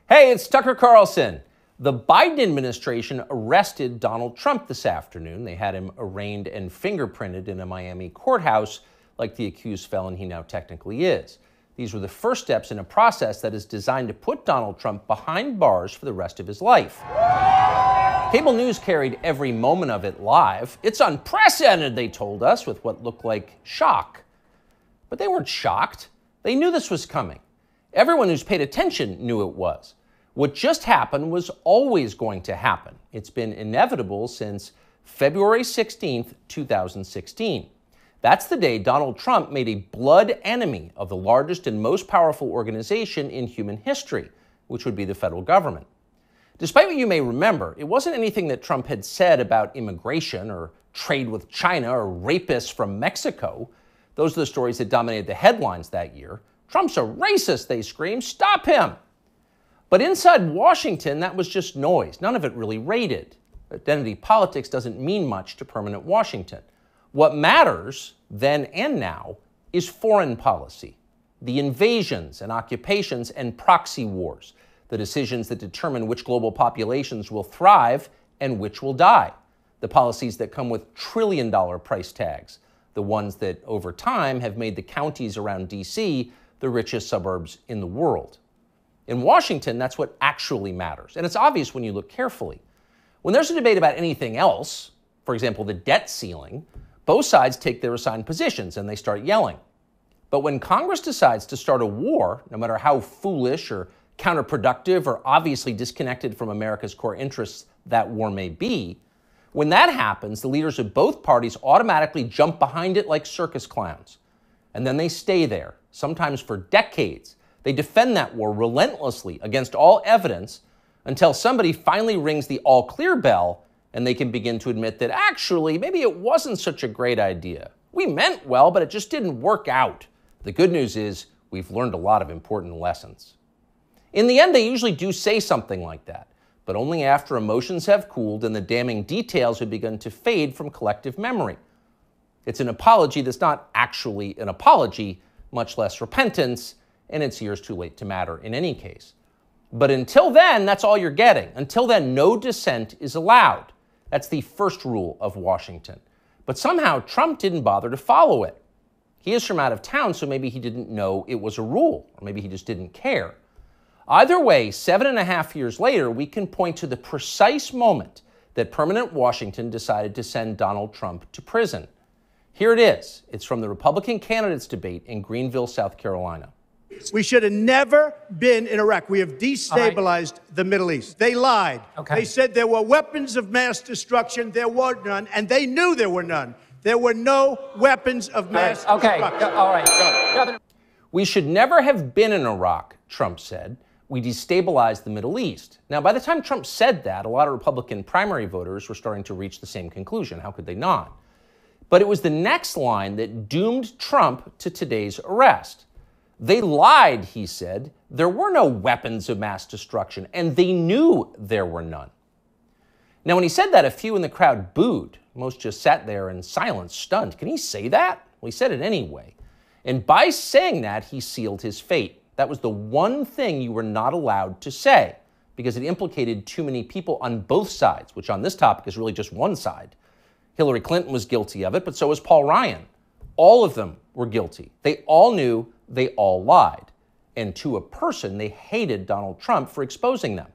Hey, it's Tucker Carlson. The Biden administration arrested Donald Trump this afternoon. They had him arraigned and fingerprinted in a Miami courthouse like the accused felon he now technically is. These were the first steps in a process that is designed to put Donald Trump behind bars for the rest of his life. Cable news carried every moment of it live. It's unprecedented, they told us, with what looked like shock. But they weren't shocked. They knew this was coming. Everyone who's paid attention knew it was. What just happened was always going to happen. It's been inevitable since February 16th, 2016. That's the day Donald Trump made a blood enemy of the largest and most powerful organization in human history, which would be the federal government. Despite what you may remember, it wasn't anything that Trump had said about immigration or trade with China or rapists from Mexico. Those are the stories that dominated the headlines that year. Trump's a racist, they screamed. Stop him. But inside Washington, that was just noise. None of it really rated. Identity politics doesn't mean much to permanent Washington. What matters, then and now, is foreign policy. The invasions and occupations and proxy wars. The decisions that determine which global populations will thrive and which will die. The policies that come with trillion-dollar price tags. The ones that, over time, have made the counties around D.C. the richest suburbs in the world. In Washington, that's what actually matters. And it's obvious when you look carefully. When there's a debate about anything else, for example, the debt ceiling, both sides take their assigned positions and they start yelling. But when Congress decides to start a war, no matter how foolish or counterproductive or obviously disconnected from America's core interests that war may be, when that happens, the leaders of both parties automatically jump behind it like circus clowns. And then they stay there, sometimes for decades. They defend that war relentlessly against all evidence until somebody finally rings the all-clear bell and they can begin to admit that actually, maybe it wasn't such a great idea. We meant well, but it just didn't work out. The good news is we've learned a lot of important lessons. In the end, they usually do say something like that, but only after emotions have cooled and the damning details have begun to fade from collective memory. It's an apology that's not actually an apology, much less repentance, and it's years too late to matter in any case. But until then, that's all you're getting. Until then, no dissent is allowed. That's the first rule of Washington. But somehow, Trump didn't bother to follow it. He is from out of town, so maybe he didn't know it was a rule, or maybe he just didn't care. Either way, 7.5 years later, we can point to the precise moment that permanent Washington decided to send Donald Trump to prison. Here it is. It's from the Republican candidates debate in Greenville, South Carolina. We should have never been in Iraq. We have destabilized the Middle East. They lied. They said there were weapons of mass destruction. There were none, and they knew there were none. There were no weapons of mass destruction. All right. We should never have been in Iraq, Trump said. We destabilized the Middle East. Now, by the time Trump said that, a lot of Republican primary voters were starting to reach the same conclusion. How could they not? But it was the next line that doomed Trump to today's arrest. They lied, he said. There were no weapons of mass destruction, and they knew there were none. Now, when he said that, a few in the crowd booed. Most just sat there in silence, stunned. Can he say that? Well, he said it anyway. And by saying that, he sealed his fate. That was the one thing you were not allowed to say, because it implicated too many people on both sides, which on this topic is really just one side. Hillary Clinton was guilty of it, but so was Paul Ryan. All of them were guilty. They all knew, they all lied. And to a person, they hated Donald Trump for exposing them.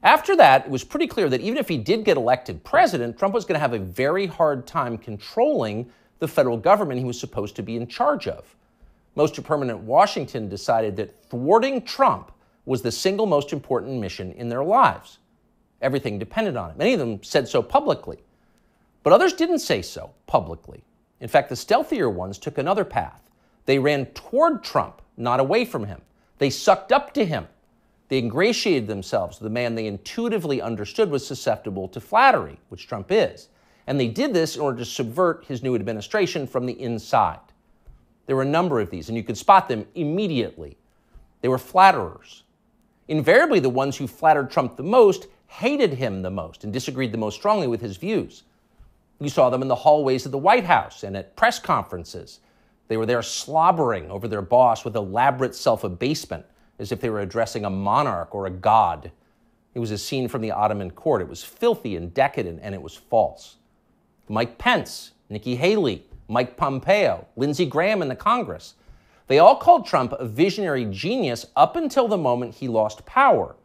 After that, it was pretty clear that even if he did get elected president, Trump was going to have a very hard time controlling the federal government he was supposed to be in charge of. Most of permanent Washington decided that thwarting Trump was the single most important mission in their lives. Everything depended on it. Many of them said so publicly. But others didn't say so publicly. In fact, the stealthier ones took another path. They ran toward Trump, not away from him. They sucked up to him. They ingratiated themselves with the man they intuitively understood was susceptible to flattery, which Trump is. And they did this in order to subvert his new administration from the inside. There were a number of these, and you could spot them immediately. They were flatterers. Invariably, the ones who flattered Trump the most hated him the most and disagreed the most strongly with his views. You saw them in the hallways of the White House and at press conferences. They were there slobbering over their boss with elaborate self-abasement, as if they were addressing a monarch or a god. It was a scene from the Ottoman court. It was filthy and decadent, and it was false. Mike Pence, Nikki Haley, Mike Pompeo, Lindsey Graham in the Congress. They all called Trump a visionary genius up until the moment he lost power.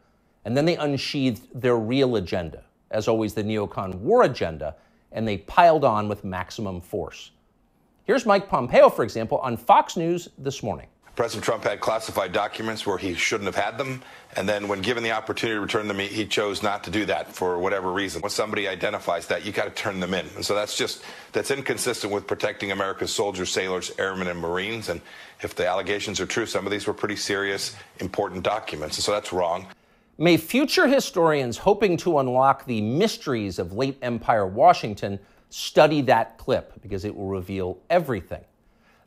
And then they unsheathed their real agenda, as always the neocon war agenda, and they piled on with maximum force. Here's Mike Pompeo, for example, on Fox News this morning. President Trump had classified documents where he shouldn't have had them, and then when given the opportunity to return them, he chose not to do that for whatever reason. When somebody identifies that, you got to turn them in. And so that's inconsistent with protecting America's soldiers, sailors, airmen, and Marines. And if the allegations are true, some of these were pretty serious, important documents. And so that's wrong. May future historians hoping to unlock the mysteries of late Empire Washington study that clip, because it will reveal everything.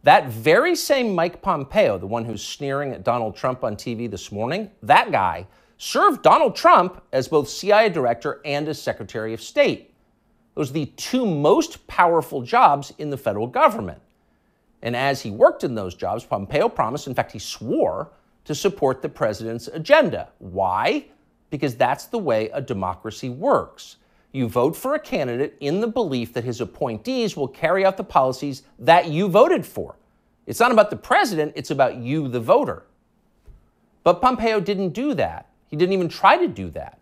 That very same Mike Pompeo, the one who's sneering at Donald Trump on TV this morning, that guy served Donald Trump as both CIA director and as Secretary of State. Those are the two most powerful jobs in the federal government. And as he worked in those jobs, Pompeo promised, in fact, he swore, to support the president's agenda. Why? Because that's the way a democracy works. You vote for a candidate in the belief that his appointees will carry out the policies that you voted for. It's not about the president, it's about you, the voter. But Pompeo didn't do that. He didn't even try to do that.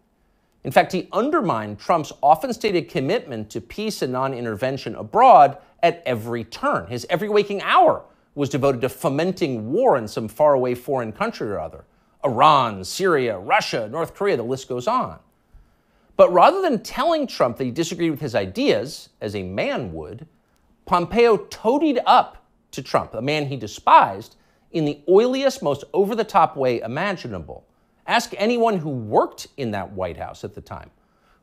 In fact, he undermined Trump's often stated commitment to peace and non-intervention abroad at every turn. His every waking hour was devoted to fomenting war in some faraway foreign country or other. Iran, Syria, Russia, North Korea, the list goes on. But rather than telling Trump that he disagreed with his ideas, as a man would, Pompeo toadied up to Trump, a man he despised, in the oiliest, most over-the-top way imaginable. Ask anyone who worked in that White House at the time.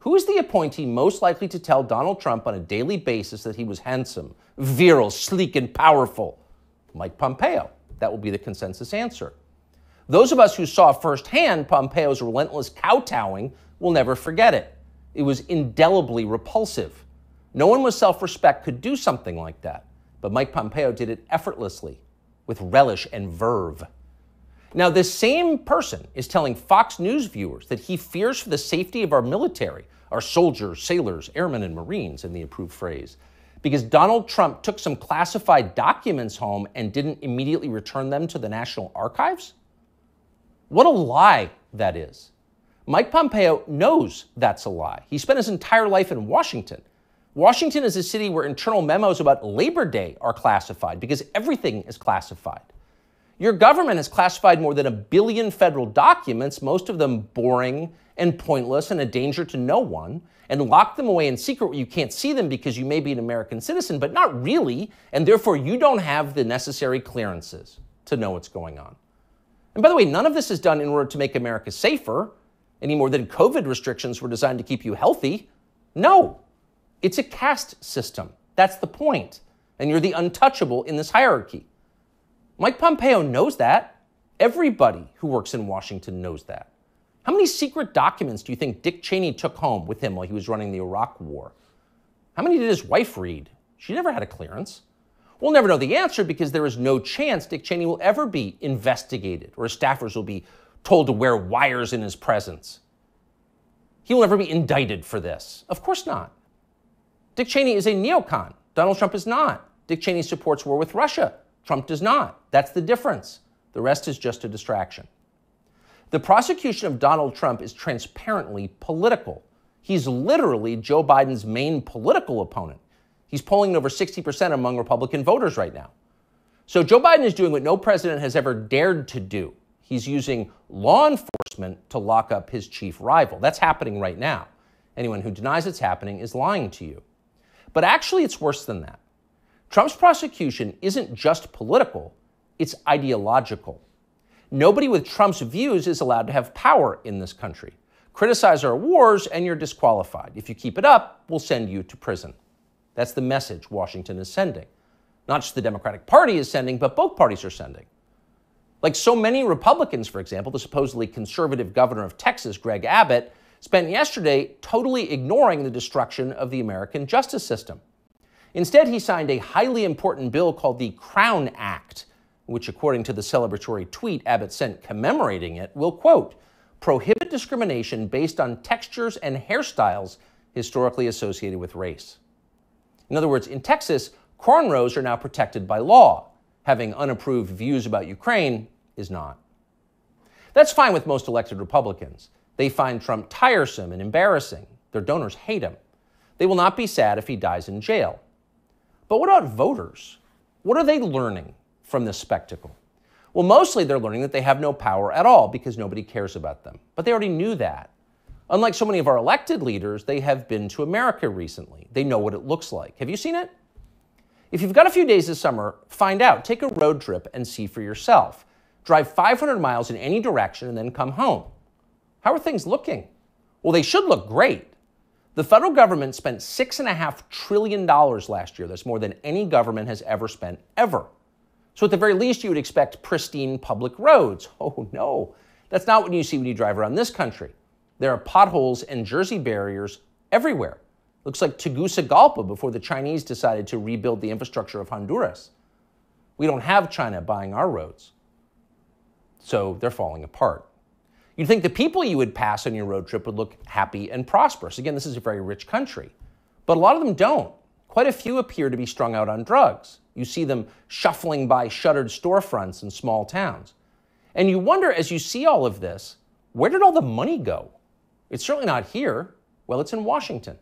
Who is the appointee most likely to tell Donald Trump on a daily basis that he was handsome, virile, sleek, and powerful? Mike Pompeo. That will be the consensus answer. Those of us who saw firsthand Pompeo's relentless kowtowing will never forget it. It was indelibly repulsive. No one with self-respect could do something like that. But Mike Pompeo did it effortlessly, with relish and verve. Now, this same person is telling Fox News viewers that he fears for the safety of our military, our soldiers, sailors, airmen, and Marines, in the approved phrase, because Donald Trump took some classified documents home and didn't immediately return them to the National Archives? What a lie that is. Mike Pompeo knows that's a lie. He spent his entire life in Washington. Washington is a city where internal memos about Labor Day are classified because everything is classified. Your government has classified more than 1 billion federal documents, most of them boring and pointless and a danger to no one, and locked them away in secret where you can't see them because you may be an American citizen, but not really, and therefore you don't have the necessary clearances to know what's going on. And by the way, none of this is done in order to make America safer, any more than COVID restrictions were designed to keep you healthy. No, it's a caste system. That's the point. And you're the untouchable in this hierarchy. Mike Pompeo knows that. Everybody who works in Washington knows that. How many secret documents do you think Dick Cheney took home with him while he was running the Iraq War? How many did his wife read? She never had a clearance. We'll never know the answer because there is no chance Dick Cheney will ever be investigated or his staffers will be told to wear wires in his presence. He will never be indicted for this. Of course not. Dick Cheney is a neocon. Donald Trump is not. Dick Cheney supports war with Russia. Trump does not. That's the difference. The rest is just a distraction. The prosecution of Donald Trump is transparently political. He's literally Joe Biden's main political opponent. He's polling over 60% among Republican voters right now. So Joe Biden is doing what no president has ever dared to do. He's using law enforcement to lock up his chief rival. That's happening right now. Anyone who denies it's happening is lying to you. But actually, it's worse than that. Trump's prosecution isn't just political, it's ideological. Nobody with Trump's views is allowed to have power in this country. Criticize our wars and you're disqualified. If you keep it up, we'll send you to prison. That's the message Washington is sending. Not just the Democratic Party is sending, but both parties are sending. Like so many Republicans, for example, the supposedly conservative governor of Texas, Greg Abbott, spent yesterday totally ignoring the destruction of the American justice system. Instead, he signed a highly important bill called the Crown Act, which according to the celebratory tweet Abbott sent commemorating it, will, quote, prohibit discrimination based on textures and hairstyles historically associated with race. In other words, in Texas, cornrows are now protected by law. Having unapproved views about Ukraine is not. That's fine with most elected Republicans. They find Trump tiresome and embarrassing. Their donors hate him. They will not be sad if he dies in jail. But what about voters? What are they learning from this spectacle? Well, mostly they're learning that they have no power at all because nobody cares about them. But they already knew that. Unlike so many of our elected leaders, they have been to America recently. They know what it looks like. Have you seen it? If you've got a few days this summer, find out. Take a road trip and see for yourself. Drive 500 miles in any direction and then come home. How are things looking? Well, they should look great. The federal government spent $6.5 trillion last year. That's more than any government has ever spent, ever. So at the very least, you would expect pristine public roads. Oh, no. That's not what you see when you drive around this country. There are potholes and Jersey barriers everywhere. Looks like Tegucigalpa before the Chinese decided to rebuild the infrastructure of Honduras. We don't have China buying our roads. So they're falling apart. You'd think the people you would pass on your road trip would look happy and prosperous. Again, this is a very rich country. But a lot of them don't. Quite a few appear to be strung out on drugs. You see them shuffling by shuttered storefronts in small towns. And you wonder, as you see all of this, where did all the money go? It's certainly not here. Well, it's in Washington.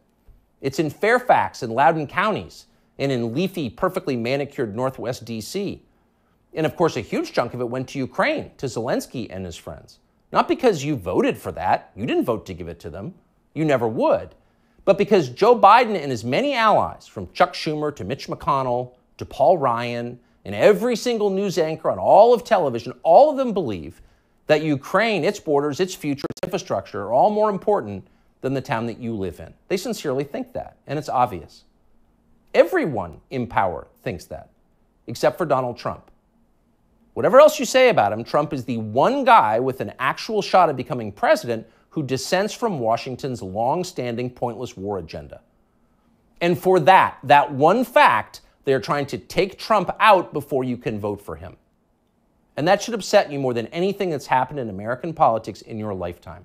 It's in Fairfax and Loudoun counties, and in leafy, perfectly manicured Northwest D.C. And of course, a huge chunk of it went to Ukraine, to Zelensky and his friends. Not because you voted for that. You didn't vote to give it to them. You never would. But because Joe Biden and his many allies, from Chuck Schumer to Mitch McConnell to Paul Ryan and every single news anchor on all of television, all of them believe that Ukraine, its borders, its future, its infrastructure are all more important than the town that you live in. They sincerely think that, and it's obvious. Everyone in power thinks that, except for Donald Trump. Whatever else you say about him, Trump is the one guy with an actual shot at becoming president who dissents from Washington's long-standing pointless war agenda. And for that one fact, they're trying to take Trump out before you can vote for him. And that should upset you more than anything that's happened in American politics in your lifetime.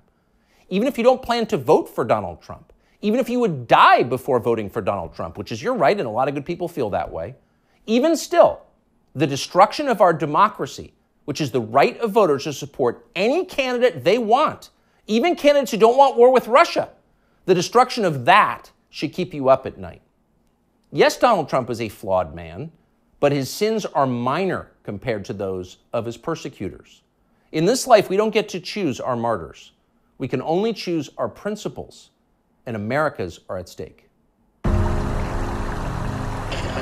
Even if you don't plan to vote for Donald Trump, even if you would die before voting for Donald Trump, which is your right, and a lot of good people feel that way, even still, the destruction of our democracy, which is the right of voters to support any candidate they want, even candidates who don't want war with Russia, the destruction of that should keep you up at night. Yes, Donald Trump is a flawed man, but his sins are minor compared to those of his persecutors. In this life, we don't get to choose our martyrs. We can only choose our principles, and America's are at stake.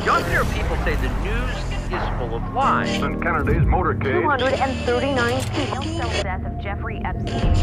Younger people say the news is full of lies. Kennedy's motorcade. 239 people. The death of Jeffrey Epstein.